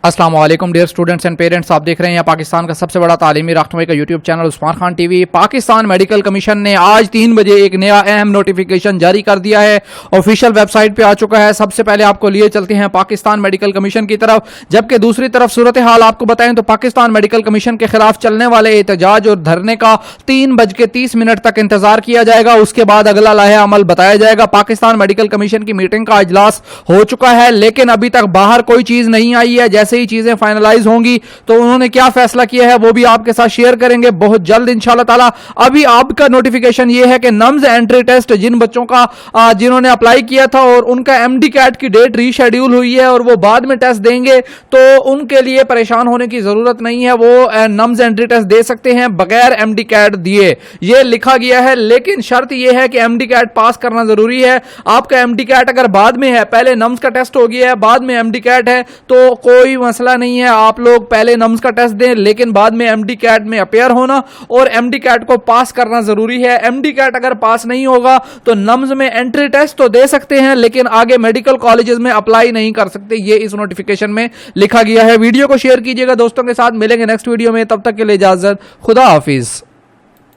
अस्सलाम वालेकुम dear students and parents, आप देख रहे हैं पाकिस्तान का सबसे बड़ा तालीमी रहनुमाई का YouTube channel Usman Khan TV. Pakistan medical commission ने आज 3 बजे एक नया अहम नोटिफिकेशन जारी कर दिया है, ऑफिशियल वेबसाइट पे आ चुका है। सबसे पहले आपको लिए चलते हैं पाकिस्तान मेडिकल कमीशन की तरफ, जबकि दूसरी तरफ सूरत हाल आपको बताएं तो पाकिस्तान मेडिकल कमीशन के खिलाफ चलने वाले एहतजाज और धरने का 3:30 तक इंतजार किया जाएगा। उसके बाद अगला लाहे अमल बताया जाएगा। पाकिस्तान मेडिकल कमीशन की मीटिंग का इजलास हो चुका है, लेकिन अभी तक बाहर कोई चीज नहीं आई है। जैसे ही चीजें फाइनलाइज होंगी तो उन्होंने क्या फैसला किया है वो भी आपके साथ शेयर करेंगे बहुत जल्द इंशाल्लाह ताला। अभी आपका नोटिफिकेशन ये है कि नम्स एंट्री टेस्ट जिन बच्चों का जिन्होंने अप्लाई किया था और उनका MDCAT की डेट रीशेड्यूल हुई है और वो बाद में टेस्ट देंगे, तो उनके लिए परेशान होने की जरूरत नहीं है। वो नम्स एंट्री टेस्ट दे सकते हैं बगैर MDCAT दिए, ये लिखा गया है। लेकिन शर्त यह है कि MDCAT पास करना जरूरी है। आपका MDCAT अगर बाद में है, पहले नम्स का टेस्ट हो गया है, बाद में MDCAT है, तो कोई मसला नहीं है। आप लोग पहले नम्स का टेस्ट दें, लेकिन बाद में MDCAT में अपेयर होना और MDCAT को पास करना जरूरी है। MDCAT अगर पास नहीं होगा तो नम्स में एंट्री टेस्ट तो दे सकते हैं, लेकिन आगे मेडिकल कॉलेजेस में अप्लाई नहीं कर सकते। ये इस नोटिफिकेशन में लिखा गया है। वीडियो को शेयर कीजिएगा दोस्तों के साथ। मिलेंगे नेक्स्ट वीडियो में, तब तक के लिए इजाजत, खुदा हाफिज।